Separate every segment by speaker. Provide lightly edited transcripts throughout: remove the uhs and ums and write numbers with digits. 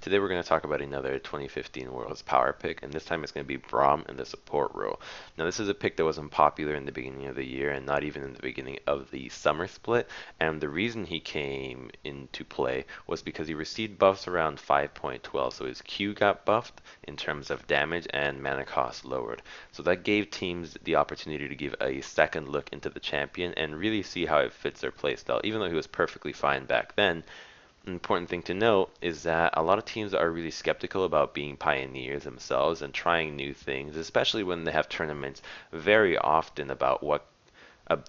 Speaker 1: Today we're going to talk about another 2015 World's Power pick, and this time it's going to be Braum in the support role. Now, this is a pick that wasn't popular in the beginning of the year and not even in the beginning of the summer split, and the reason he came into play was because he received buffs around 5.12, so his Q got buffed in terms of damage and mana cost lowered. So that gave teams the opportunity to give a second look into the champion and really see how it fits their playstyle. Even though he was perfectly fine back then, an important thing to note is that a lot of teams are really skeptical about being pioneers themselves and trying new things, especially when they have tournaments very often about what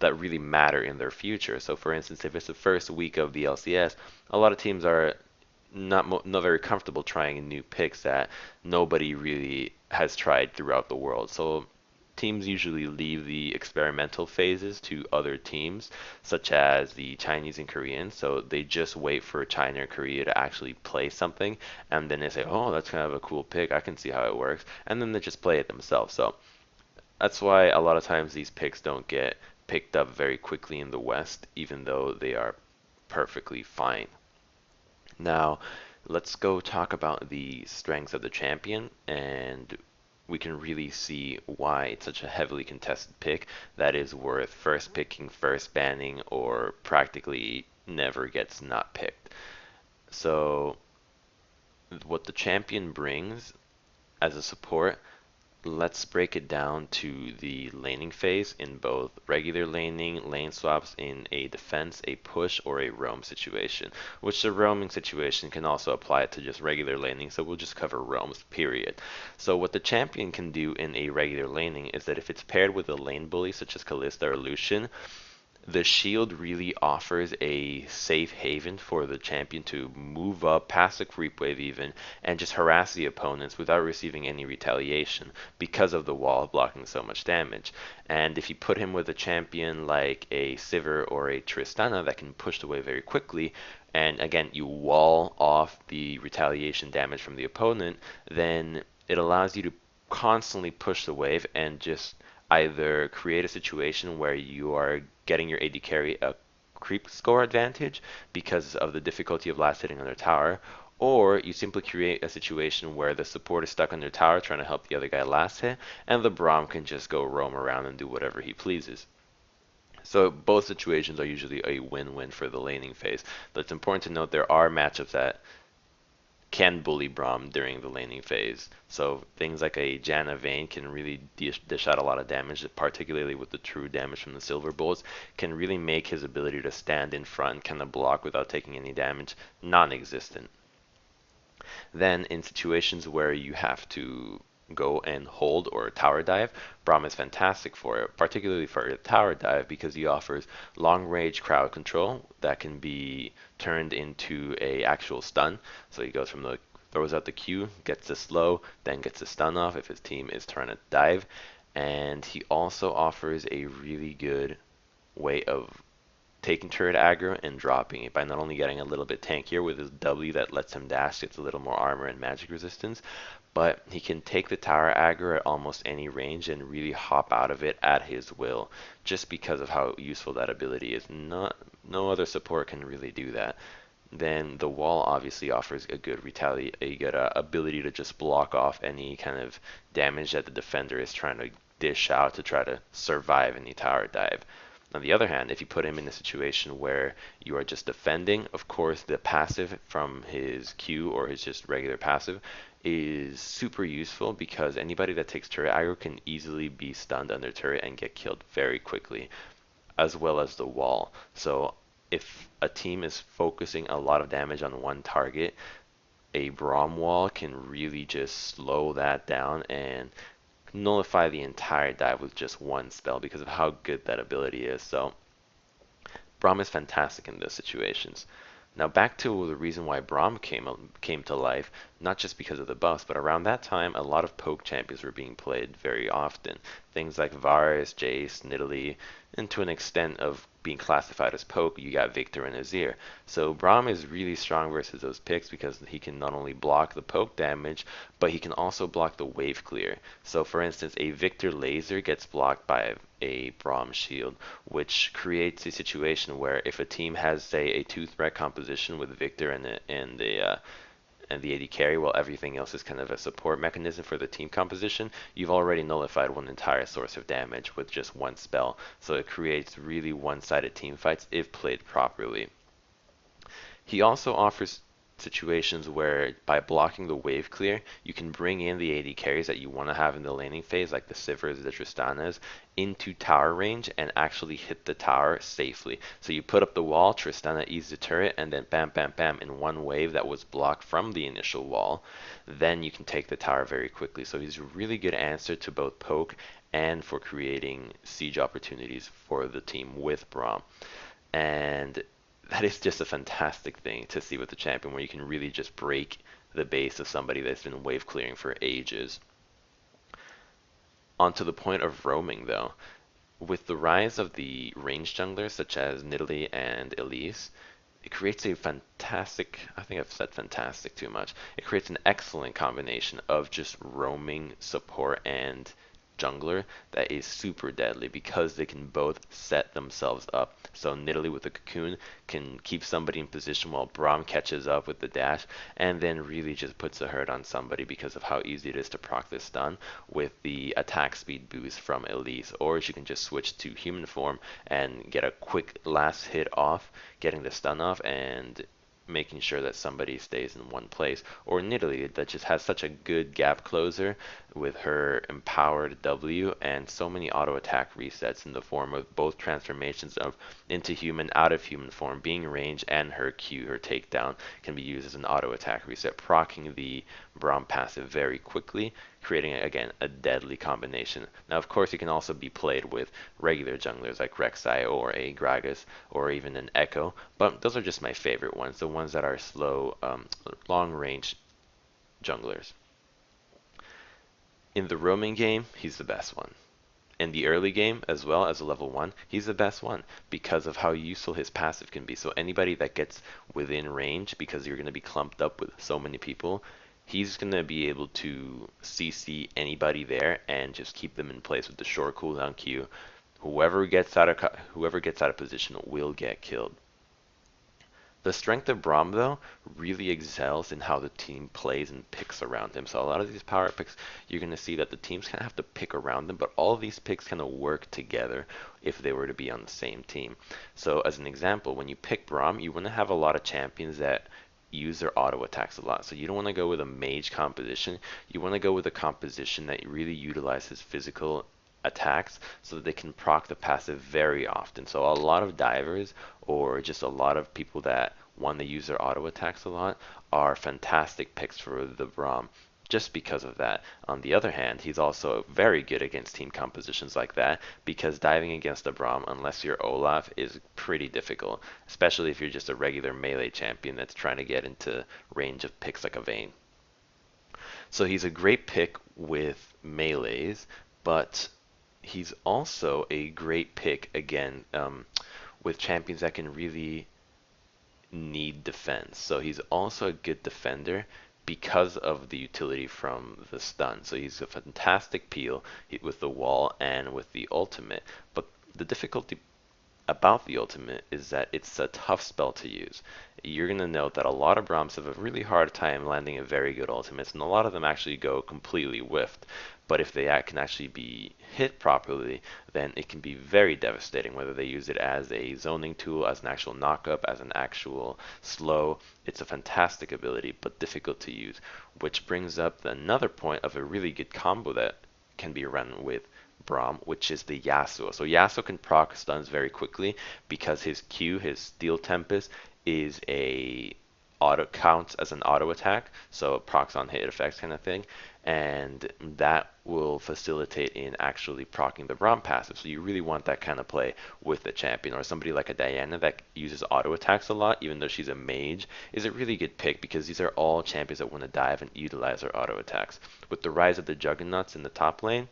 Speaker 1: that really matter in their future. So, for instance, if it's the first week of the LCS, a lot of teams are not very comfortable trying new picks that nobody really has tried throughout the world. So teams usually leave the experimental phases to other teams, such as the Chinese and Koreans. So they just wait for China or Korea to actually play something, and then they say, "Oh, that's kind of a cool pick. I can see how it works," and then they just play it themselves. So that's why a lot of times these picks don't get picked up very quickly in the West, even though they are perfectly fine. Now, let's go talk about the strengths of the champion, and we can really see why it's such a heavily contested pick that is worth first picking, first banning, or practically never gets not picked. So, what the champion brings as a support, let's break it down to the laning phase in both regular laning, lane swaps in a defense, a push, or a roam situation, which the roaming situation can also apply to just regular laning, so we'll just cover roams, period. So what the champion can do in a regular laning is that if it's paired with a lane bully such as Kalista or Lucian, the shield really offers a safe haven for the champion to move up past the creep wave even and just harass the opponents without receiving any retaliation because of the wall blocking so much damage. And if you put him with a champion like a Sivir or a Tristana that can push the wave very quickly, and again you wall off the retaliation damage from the opponent, then it allows you to constantly push the wave and just either create a situation where you are getting your AD carry a creep score advantage because of the difficulty of last hitting on their tower, or you simply create a situation where the support is stuck on their tower trying to help the other guy last hit, and the Braum can just go roam around and do whatever he pleases. So both situations are usually a win-win for the laning phase. But it's important to note there are matchups that can bully Braum during the laning phase. So things like a Janna Vayne can really dish out a lot of damage, particularly with the true damage from the Silver Bolts, can really make his ability to stand in front and kind of block without taking any damage non-existent. Then in situations where you have to go and hold or tower dive, Braum is fantastic for it, particularly for a tower dive because he offers long range crowd control that can be turned into a actual stun. So he goes from the throws out the Q, gets the slow, then gets the stun off if his team is trying to dive. And he also offers a really good way of taking turret aggro and dropping it by not only getting a little bit tankier with his W that lets him dash, gets a little more armor and magic resistance, but he can take the tower aggro at almost any range and really hop out of it at his will, just because of how useful that ability is. No other support can really do that. Then the wall obviously offers a good ability to just block off any kind of damage that the defender is trying to dish out to try to survive any tower dive. On the other hand, if you put him in a situation where you are just defending, of course, the passive from his Q or his just regular passive is super useful because anybody that takes turret aggro can easily be stunned under turret and get killed very quickly, as well as the wall. So if a team is focusing a lot of damage on one target, a Braum wall can really just slow that down and nullify the entire dive with just one spell because of how good that ability is. So Braum is fantastic in those situations. Now back to the reason why Braum came to life, not just because of the buffs, but around that time a lot of poke champions were being played very often. Things like Varus, Jace, Nidalee, and to an extent of being classified as poke, you got Victor and Azir. So Braum is really strong versus those picks because he can not only block the poke damage, but he can also block the wave clear. So for instance, a Victor laser gets blocked by a Braum shield, which creates a situation where if a team has, say, a two-threat composition with Victor and and the AD carry, while everything else is kind of a support mechanism for the team composition, you've already nullified one entire source of damage with just one spell. So it creates really one-sided team fights if played properly. He also offers situations where by blocking the wave clear, you can bring in the AD carries that you want to have in the laning phase, like the Sivers, the Tristanas, into tower range and actually hit the tower safely. So you put up the wall, Tristana eats the turret, and then bam, bam, bam, in one wave that was blocked from the initial wall, then you can take the tower very quickly. So he's a really good answer to both poke and for creating siege opportunities for the team with Braum. And that is just a fantastic thing to see with the champion, where you can really just break the base of somebody that's been wave clearing for ages. On to the point of roaming, though. With the rise of the range junglers such as Nidalee and Elise, it creates a fantastic, I think I've said fantastic too much. It creates an excellent combination of just roaming support and jungler that is super deadly because they can both set themselves up. So Nidalee with the cocoon can keep somebody in position while Braum catches up with the dash and then really just puts a hurt on somebody because of how easy it is to proc this stun with the attack speed boost from Elise. Or she can just switch to human form and get a quick last hit off, getting the stun off and making sure that somebody stays in one place. Or Nidalee that just has such a good gap closer with her empowered W and so many auto attack resets in the form of both transformations of into human, out of human form, being range, and her Q, her takedown, can be used as an auto attack reset, proccing the Braum passive very quickly, creating again a deadly combination. Now of course it can also be played with regular junglers like Rek'Sai or a Gragas or even an Echo, but those are just my favorite ones, the ones that are slow, long range junglers. In the roaming game, he's the best one. In the early game, as well as a level 1, he's the best one because of how useful his passive can be. So anybody that gets within range, because you're going to be clumped up with so many people, he's going to be able to CC anybody there and just keep them in place with the short cooldown Q. Whoever gets out of position will get killed. The strength of Braum, though, really excels in how the team plays and picks around him. So a lot of these power picks, you're going to see that the teams kind of have to pick around them, but all of these picks kind of work together if they were to be on the same team. So as an example, when you pick Braum, you want to have a lot of champions that use their auto attacks a lot. So you don't want to go with a mage composition. You want to go with a composition that really utilizes physical attacks so that they can proc the passive very often. So a lot of divers or just a lot of people that want to use their auto attacks a lot are fantastic picks for the Braum just because of that. On the other hand, he's also very good against team compositions like that because diving against the Braum, unless you're Olaf, is pretty difficult, especially if you're just a regular melee champion that's trying to get into range of picks like a Vayne. So he's a great pick with melees, but he's also a great pick again with champions that can really need defense. So he's also a good defender because of the utility from the stun. So he's a fantastic peel with the wall and with the ultimate. But the difficulty about the ultimate is that it's a tough spell to use. You're going to note that a lot of Brahms have a really hard time landing a very good ultimates, and a lot of them actually go completely whiffed. But if they can actually be hit properly, then it can be very devastating, whether they use it as a zoning tool, as an actual knockup, as an actual slow. It's a fantastic ability, but difficult to use, which brings up another point of a really good combo that can be run with Braum, which is the Yasuo. So Yasuo can proc stuns very quickly because his Q, his Steel Tempest, is a auto counts as an auto attack, so it procs on hit effects kind of thing, and that will facilitate in actually proccing the Braum passive. So you really want that kind of play with the champion, or somebody like a Diana that uses auto attacks a lot, even though she's a mage, is a really good pick because these are all champions that want to dive and utilize their auto attacks. With the rise of the Juggernauts in the top lane,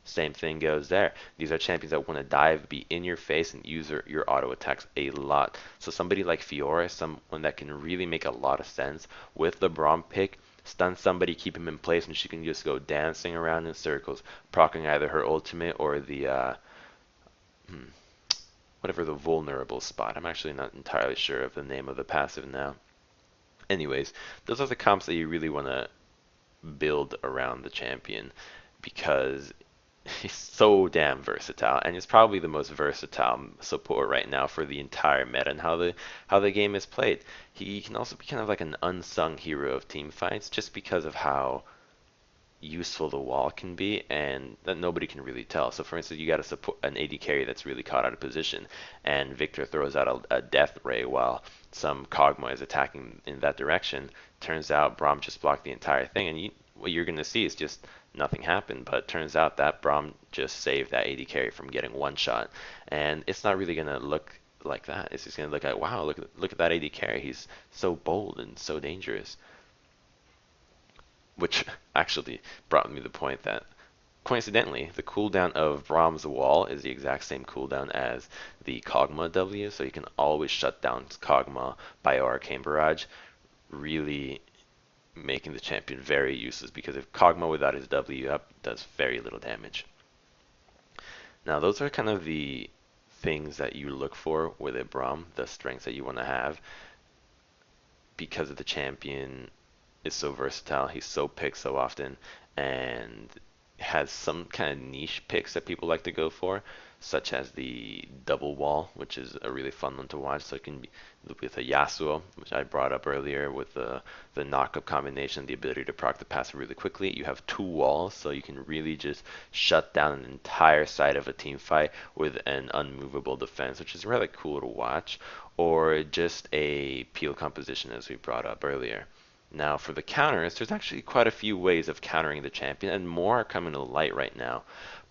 Speaker 1: same thing goes there. These are champions that want to dive, be in your face, and use your auto attacks a lot. So somebody like Fiora is someone that can really make a lot of sense with the Braum pick. Stun somebody, keep him in place, and she can just go dancing around in circles, proccing either her ultimate or the whatever the vulnerable spot. I'm actually not entirely sure of the name of the passive now. Anyways, those are the comps that you really want to build around the champion because he's so damn versatile, and he's probably the most versatile support right now for the entire meta and how the game is played. He can also be kind of like an unsung hero of team fights just because of how useful the wall can be and that nobody can really tell. So for instance, you got a support an AD carry that's really caught out of position and Victor throws out a death ray while some Kog'Maw is attacking in that direction. Turns out Braum just blocked the entire thing and what you're going to see is just nothing happened, but it turns out that Braum just saved that AD carry from getting one shot. And it's not really going to look like that. It's just going to look like, wow, look at that AD carry. He's so bold and so dangerous. Which actually brought me to the point that coincidentally, the cooldown of Braum's wall is the exact same cooldown as the Kog'Maw W, so you can always shut down Kog'Maw by Arcane Barrage, really making the champion very useless because if Kog'Maw without his W up does very little damage. Now those are kind of the things that you look for with a Braum, the strengths that you want to have because of the champion is so versatile. He's so picked so often and has some kind of niche picks that people like to go for, such as the double wall, which is a really fun one to watch. So it can be with a Yasuo, which I brought up earlier, with the knock-up combination, the ability to proc the passive really quickly. You have two walls, so you can really just shut down an entire side of a team fight with an unmovable defense, which is really cool to watch. Or just a peel composition, as we brought up earlier. Now, for the counters, there's actually quite a few ways of countering the champion, and more are coming to light right now,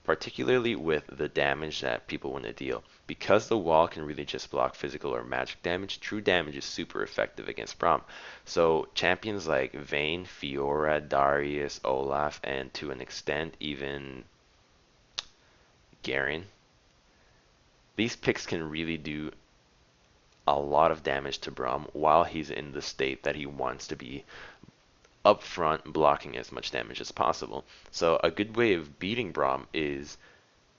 Speaker 1: particularly with the damage that people want to deal. Because the wall can really just block physical or magic damage, true damage is super effective against Braum. So champions like Vayne, Fiora, Darius, Olaf, and to an extent even Garen, these picks can really do a lot of damage to Braum while he's in the state that he wants to be up front blocking as much damage as possible. So a good way of beating Braum is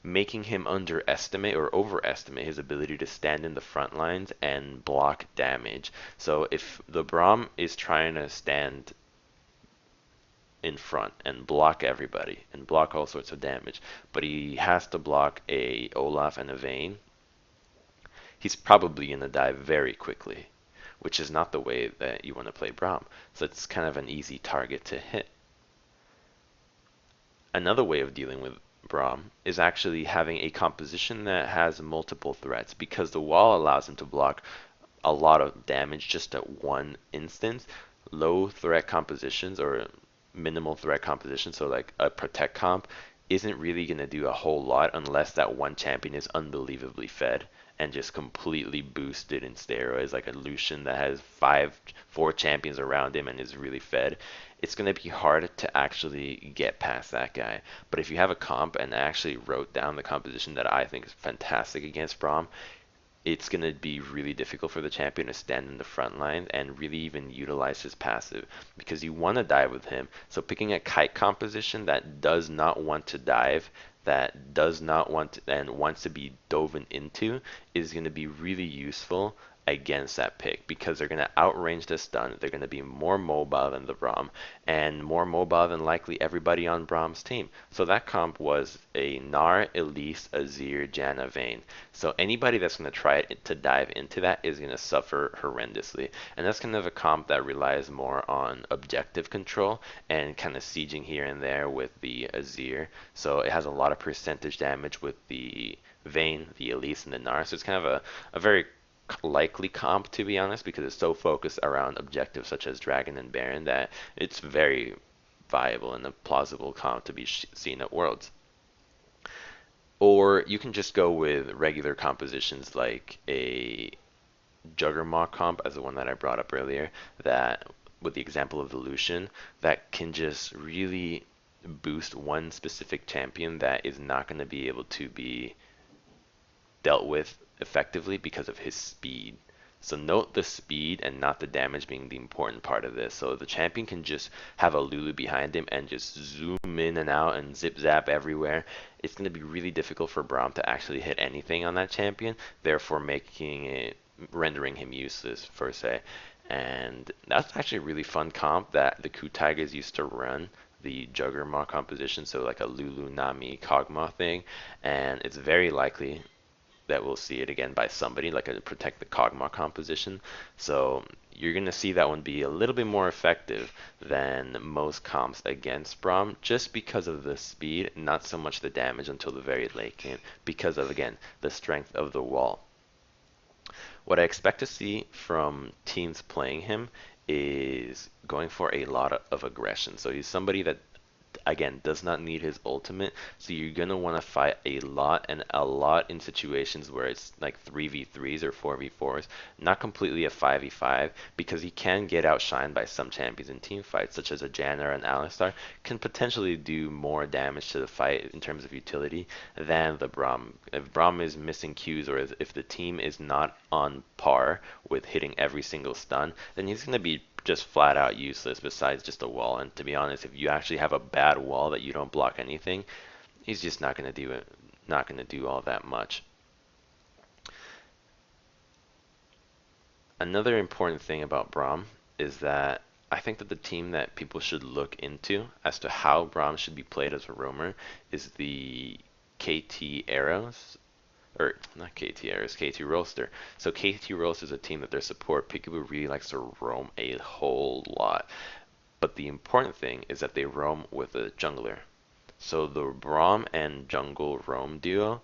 Speaker 1: making him underestimate or overestimate his ability to stand in the front lines and block damage. So if the Braum is trying to stand in front and block everybody and block all sorts of damage, but he has to block a Olaf and a Vayne, he's probably going to die very quickly, which is not the way that you want to play Braum. So it's kind of an easy target to hit. Another way of dealing with Braum is actually having a composition that has multiple threats because the wall allows him to block a lot of damage just at one instance. Low threat compositions or minimal threat compositions, so like a protect comp, isn't really going to do a whole lot unless that one champion is unbelievably fed and just completely boosted in steroids, like a Lucian that has four champions around him and is really fed. It's going to be hard to actually get past that guy. But if you have a comp, and I actually wrote down the composition that I think is fantastic against Braum, it's going to be really difficult for the champion to stand in the front line and really even utilize his passive because you want to dive with him. So picking a kite composition that does not want to dive, that does not want to, and wants to be dove into is going to be really useful against that pick because they're going to outrange the stun. They're going to be more mobile than the Braum and more mobile than likely everybody on Braum's team. So that comp was a Gnar, Elise, Azir, Janna, Vayne. So anybody that's going to try to dive into that is going to suffer horrendously. And that's kind of a comp that relies more on objective control and kind of sieging here and there with the Azir. So it has a lot of percentage damage with the Vayne, the Elise, and the Gnar. So it's kind of a very likely comp, to be honest, because it's so focused around objectives such as Dragon and Baron that it's very viable and a plausible comp to be seen at Worlds. Or you can just go with regular compositions like a Juggernaut comp, as the one that I brought up earlier, that with the example of the Lucian, that can just really boost one specific champion that is not going to be able to be dealt with effectively because of his speed. So note the speed and not the damage being the important part of this. So the champion can just have a Lulu behind him and just zoom in and out and zip zap everywhere. It's going to be really difficult for Braum to actually hit anything on that champion, therefore making it rendering him useless per se. And that's actually a really fun comp that the Ku Tigers used to run, the Juggernaut composition, so like a Lulu Nami Kog'Maw thing, and it's very likely that we'll see it again by somebody, like a Protect the Kog'Maw composition. So you're going to see that one be a little bit more effective than most comps against Braum, just because of the speed, not so much the damage until the very late game, because of, again, the strength of the wall. What I expect to see from teams playing him is going for a lot of aggression. So he's somebody that, again, does not need his ultimate, so you're gonna want to fight a lot, and a lot in situations where it's like 3v3s or 4v4s, not completely a 5v5, because he can get outshined by some champions in team fights, such as a Janna or an Alistar, can potentially do more damage to the fight in terms of utility than the Braum. If Braum is missing Qs, or if the team is not on par with hitting every single stun, then he's gonna be just flat out useless besides just a wall. And to be honest, if you actually have a bad wall that you don't block anything, he's just not going to do it, not going to do all that much. Another important thing about Braum is that I think that the team that people should look into as to how Braum should be played as a roamer is the KT Arrows, or not KT Arrows, KT Roaster. So KT Roaster is a team that their support Peekaboo really likes to roam a whole lot. But the important thing is that they roam with a jungler. So the Braum and jungle roam duo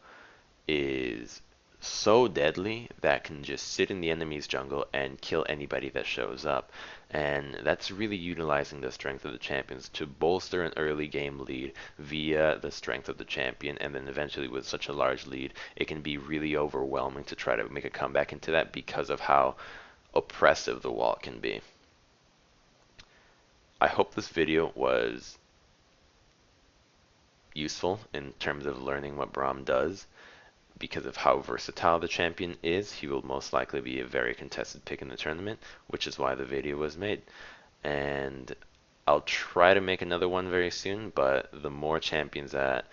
Speaker 1: is so deadly that can just sit in the enemy's jungle and kill anybody that shows up. And that's really utilizing the strength of the champions to bolster an early game lead via the strength of the champion, and then eventually with such a large lead, it can be really overwhelming to try to make a comeback into that because of how oppressive the wall can be. I hope this video was useful in terms of learning what Braum does. Because of how versatile the champion is, he will most likely be a very contested pick in the tournament, which is why the video was made. And I'll try to make another one very soon, but the more champions that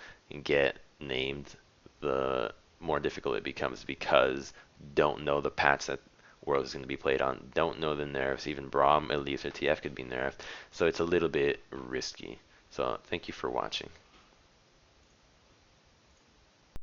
Speaker 1: get named, the more difficult it becomes, because don't know the patch that World is going to be played on, don't know the nerfs, even Braum, Elise, or TF could be nerfed, so it's a little bit risky. So thank you for watching.